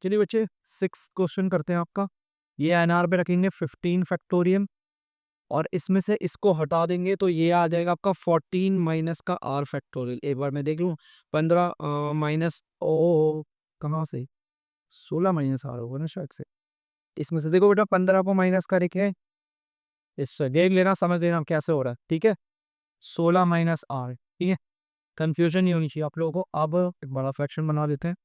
चलिए बच्चे 6 क्वेश्चन करते हैं आपका। ये एनआर पे रखेंगे 15 फैक्टोरियल और इसमें से इसको हटा देंगे तो ये आ जाएगा आपका 14 माइनस का आर फैक्टोरियल। एक बार मैं देख लूँ 15 माइनस ओ कहाँ से 16 माइनस आर होगा ना शायद से। इसमें से देखो बेटा 15 को माइनस करके इससे देख लेना, समझ लेना कैसे हो रहा है। ठीक है, 16 माइनस आर। ठीक है, कंफ्यूजन नहीं होनी चाहिए आप लोगों को। अब एक बड़ा फ्रैक्शन बना लेते हैं।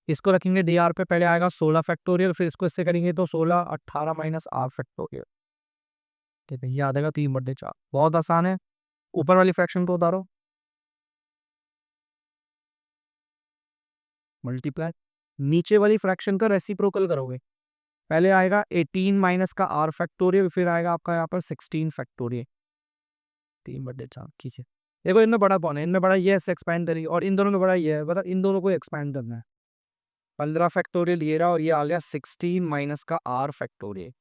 इसको रखेंगे डी आर पे, पहले आएगा 16 फैक्टोरियल, फिर इसको इससे करेंगे तो 16 18 माइनस आर फैक्टोरियल। ठीक है, ये आ जाएगा 3/4। बहुत आसान है। ऊपर वाली फ्रैक्शन को उतारो, मल्टीप्लाई। नीचे वाली फ्रैक्शन का रेसिप्रोकल करोगे। पहले आएगा 18 माइनस का आर फैक्टोरियल, फिर आएगा आपका यहाँ पर 16 फैक्टोरियल। 3/4 खींचे। देखो इनमें बड़ा कौन है, इनमें बड़ा ये है एक्सपैंड करिए, और इन दोनों में बड़ा ये है, मतलब इन दोनों को एक्सपैंड करना है। 15 फैक्टोरियल ये रहा, और ये आ गया 16 माइनस का आर फैक्टोरियल।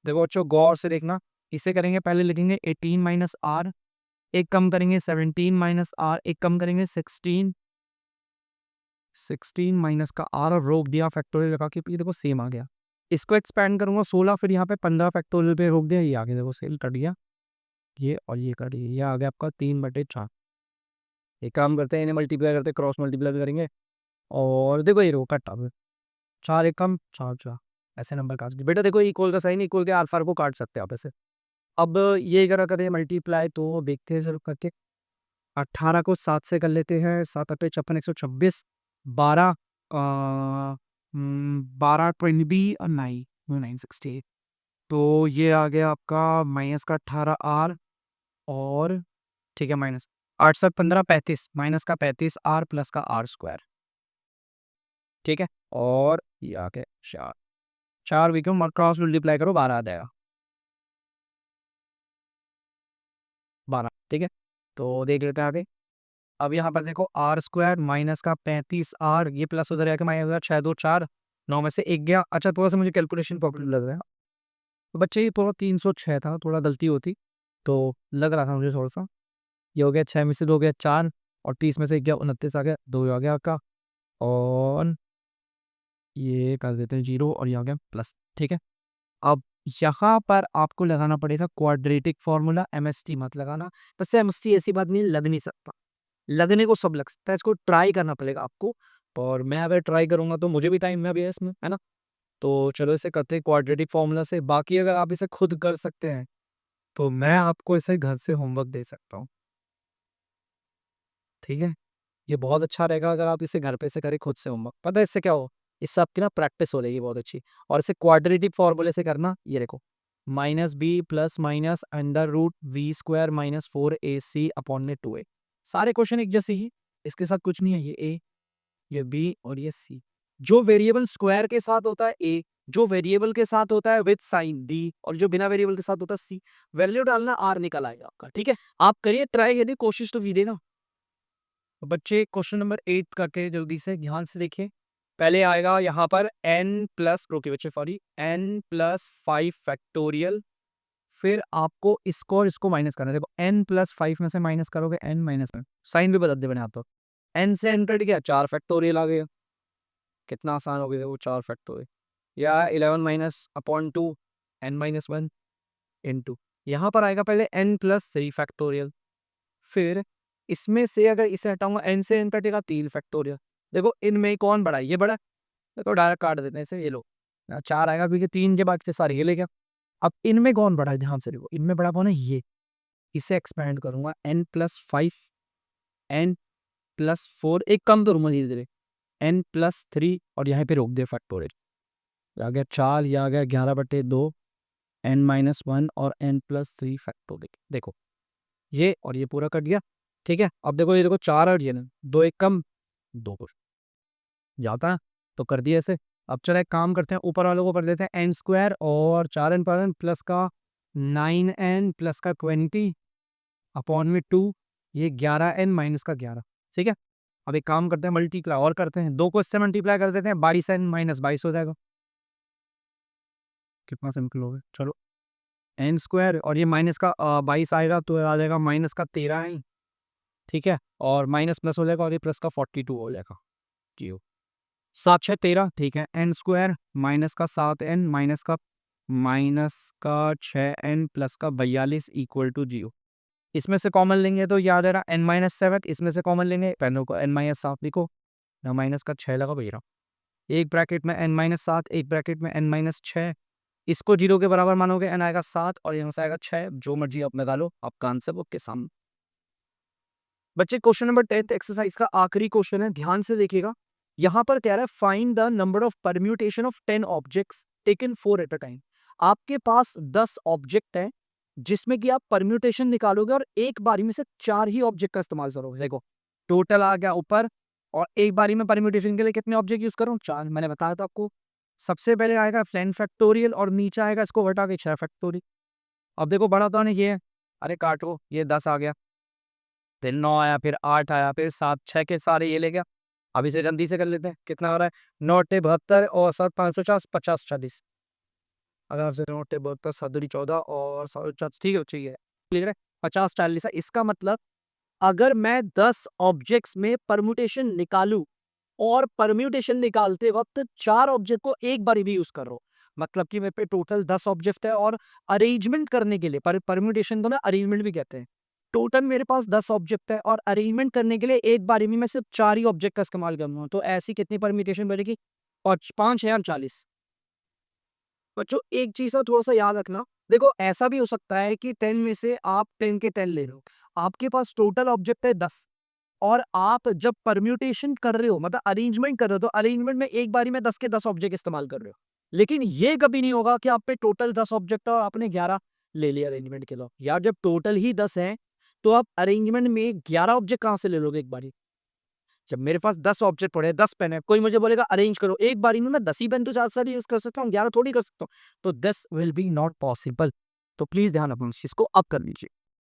देखो बच्चों गौर से देखना, इसे करेंगे पहले लिखेंगे 18 माइनस आर, एक कम करेंगे 17 माइनस आर, एक कम करेंगे 16 माइनस का आर, और रोक दिया फैक्टोरियल लगा के। ये देखो सेम आ गया। इसको एक्सपैंड करूंगा 16, फिर यहाँ पे 15 फैक्टोरियल पे रोक दिया, ये आ गया। देखो सेल कट गया, ये और ये कट गया, ये आ गया आपका 3/4। एक काम करते हैं, इन्हें मल्टीप्लाई करते, क्रॉस मल्टीप्लाई करेंगे, और देखो ये रो कट। अब 4 एक कम 4 4, ऐसे नंबर काट दिए बेटा। देखो इक्वल का साइन इक्वल के आर फार को काट सकते हैं आप ऐसे। अब ये अगर करें मल्टीप्लाई तो देखते हैं जरूर करके। 18 को 7 से कर लेते हैं, 7 8 56 126, 12 12 20 और 9 तो ये आ गया आपका माइनस का 18 आर, और ठीक है माइनस 8 7 15 35, माइनस का 35 आर प्लस का आर स्क्वायर। ठीक है, और ये आ गया 4 4 वी को क्रॉस मल्टीप्लाई करो, 12 आ जाएगा 12। ठीक है, तो देख लेते हैं आगे। अब यहाँ पर देखो आर स्क्वायर माइनस का 35 आर, ये प्लस उधर आके माइनस होगा 6 2 4, 9 में से एक गया। अच्छा थोड़ा सा मुझे कैलकुलेशन प्रॉब्लम लग रहा है तो बच्चे, ये थोड़ा 306 था, थोड़ा गलती होती तो लग रहा था मुझे थोड़ा सा। ये हो गया 6 में से 2 गया 4, और 30 में से 1 गया 29 आ गया, 2 आ गया आपका, और ये कर देते हैं 0, और ये आ गया प्लस। ठीक है, अब यहाँ पर आपको लगाना पड़ेगा क्वाड्रेटिक फॉर्मूला। एमएसटी मत लगाना, बस एमएसटी ऐसी बात नहीं, लग नहीं सकता। लगने को सब लग सकता है, इसको ट्राई करना पड़ेगा आपको। और मैं अगर ट्राई करूंगा तो मुझे भी टाइम में भी है इसमें, है ना। तो चलो इसे करते हैं क्वाड्रेटिक फॉर्मूला से। बाकी अगर आप इसे खुद कर सकते हैं तो मैं आपको इसे घर से होमवर्क दे सकता हूँ। ठीक है, ये बहुत अच्छा रहेगा अगर आप इसे घर पे से करें खुद से होमवर्क। पता है इससे क्या हो, इससे आपकी ना प्रैक्टिस हो जाएगी बहुत अच्छी। और इसे क्वाड्रेटिक फॉर्मूले से करना, ये देखो minus B plus minus under root V square minus 4ac upon में 2a। सारे क्वेश्चन एक जैसे ही, इसके साथ कुछ नहीं है। ये a, ये बी, और ये सी। जो वेरिएबल स्क्वायर के साथ होता है ए, जो वेरिएबल के साथ होता है विद साइन डी, और जो बिना वेरिएबल के साथ होता है सी। वैल्यू डालना, आर निकल आएगा आपका। ठीक है, आप करिए ट्राई, यदि कोशिश तो कीजिए ना। तो बच्चे क्वेश्चन नंबर 8 करके जल्दी से ध्यान से देखिए। पहले आएगा यहाँ पर n प्लस, रोके बच्चे सॉरी, n+5 फैक्टोरियल। फिर आपको इसको और इसको माइनस करना है। देखो n+5 में से माइनस करोगे n माइनस में, साइन भी बदल दे मैंने आप तो। n से n कट गया, 4 फैक्टोरियल आ गया। कितना आसान हो गया वो, 4 फैक्टोरियल। या 11 माइनस अपॉन 2 n-1 इंटू, यहाँ पर आएगा पहले n+3 फैक्टोरियल। फिर इसमें से अगर इसे हटाऊंगा, n से n कटेगा 3 फैक्टोरियल। देखो इनमें कौन बड़ा है, ये बड़ा है। देखो डायरेक्ट काट देते हैं इसे, ये लो 4 आएगा क्योंकि 3 के बाद से सारे ये ले गया। अब इनमें कौन बड़ा है, ध्यान से देखो, इनमें बड़ा कौन है, ये। इसे एक्सपेंड करूंगा n+5 n+4, एक कम करूंगा धीरे धीरे, n+3, और यहाँ पे रोक दे फैक्टोरियल। आ गया 4, ये आ गया 11/2 n-1 और n+3 फैक्टोरियल। देखो ये और ये पूरा कट गया। ठीक है, अब देखो ये देखो 4 और ये ना, 2 एक कम 2 कुछ जाता है, तो कर दिया ऐसे। अब चलो एक काम करते हैं, ऊपर वालों को कर देते हैं n² और 4n पर n प्लस का 9n प्लस का 20 अपॉन में 2, ये 11n माइनस का 11। ठीक है, अब एक काम करते हैं मल्टीप्लाई और करते हैं, 2 को इससे मल्टीप्लाई कर देते हैं, 22n माइनस 22 हो जाएगा। कितना सिंपल हो गया। चलो n² और ये माइनस का 22 आएगा तो आ जाएगा माइनस का 13 है। ठीक है, और माइनस प्लस हो जाएगा, और ये प्लस का 42 हो जाएगा। जी हो, 7 6 13 ठीक है, n स्क्वायर माइनस का 7n माइनस का 6n प्लस का 42 इक्वल टू 0। इसमें से कॉमन लेंगे तो याद है ना n माइनस 7, इसमें से कॉमन लेंगे पहले को n माइनस 7 लिखो, यहाँ माइनस का 6 लगा भैया, एक ब्रैकेट में n माइनस 7, एक ब्रैकेट में n माइनस 6, इसको 0 के बराबर मानोगे n आएगा 7 और यहाँ से आएगा 6, जो मर्जी आप निकालो, आपका आंसर आपके सामने। बच्चे क्वेश्चन नंबर 10 एक्सरसाइज का आखिरी क्वेश्चन है, ध्यान से देखिएगा। यहाँ पर कह रहा है find the number of permutation of 10 objects taken 4 at a time. आपके पास 10 ऑब्जेक्ट है जिसमें कि आप परम्यूटेशन निकालोगे और एक बारी में से 4 ही ऑब्जेक्ट का इस्तेमाल करोगे। देखो टोटल आ गया ऊपर, और एक बारी में परम्यूटेशन के लिए कितने ऑब्जेक्ट यूज करो? 4। मैंने बताया था आपको, सबसे पहले आएगा 10 फैक्टोरियल और नीचे आएगा इसको घटा के 6 फैक्टोरियल। अब देखो बड़ा तो ये है, अरे काटो, ये 10 आ गया, फिर 9 आया, फिर 8 आया, फिर 7, 6 के सारे ये ले गया। अब इसे जल्दी से कर लेते हैं, कितना हो रहा है? 9 टे 72 और 7 550 50 40। अगर आपसे 9 टे 72 7 दूनी 14 और 7 ठीक है, चाहिए क्लियर है, 50 40 है। इसका मतलब अगर मैं 10 ऑब्जेक्ट्स में परम्यूटेशन निकालूं और परम्यूटेशन निकालते वक्त 4 ऑब्जेक्ट को एक बार भी यूज कर रहा हूं, मतलब कि मेरे पे टोटल 10 ऑब्जेक्ट है और अरेंजमेंट करने के लिए परम्यूटेशन को ना अरेंजमेंट भी कहते हैं। टोटल मेरे पास 10 ऑब्जेक्ट है और अरेंजमेंट करने के लिए एक बारी में मैं सिर्फ 4 ही ऑब्जेक्ट का इस्तेमाल करूंगा, तो ऐसी कितनी परम्यूटेशन बनेगी? 5040। बच्चों एक चीज ना थोड़ा सा याद रखना, देखो ऐसा भी हो सकता है कि 10 में से आप 10 के 10 ले लो, आपके पास टोटल ऑब्जेक्ट है 10 और आप जब परम्यूटेशन कर रहे हो मतलब अरेंजमेंट कर रहे हो, तो अरेंजमेंट में एक बारी में 10 के 10 ऑब्जेक्ट इस्तेमाल कर रहे हो। लेकिन ये कभी नहीं होगा कि आप पे टोटल 10 ऑब्जेक्ट है और आपने 11 ले लिया अरेंजमेंट के लिए। यार जब टोटल ही 10 है तो आप अरेंजमेंट में 11 ऑब्जेक्ट कहां से ले लोगे एक बारी? जब मेरे पास 10 ऑब्जेक्ट पड़े हैं, 10 पेन है, कोई मुझे बोलेगा अरेंज करो, एक बारी में मैं 10 ही पेन तो साथ साथ यूज कर सकता हूँ, 11 थोड़ी कर सकता हूँ। तो this will be not possible. तो प्लीज ध्यान रखो इस चीज को, अब कर लीजिए।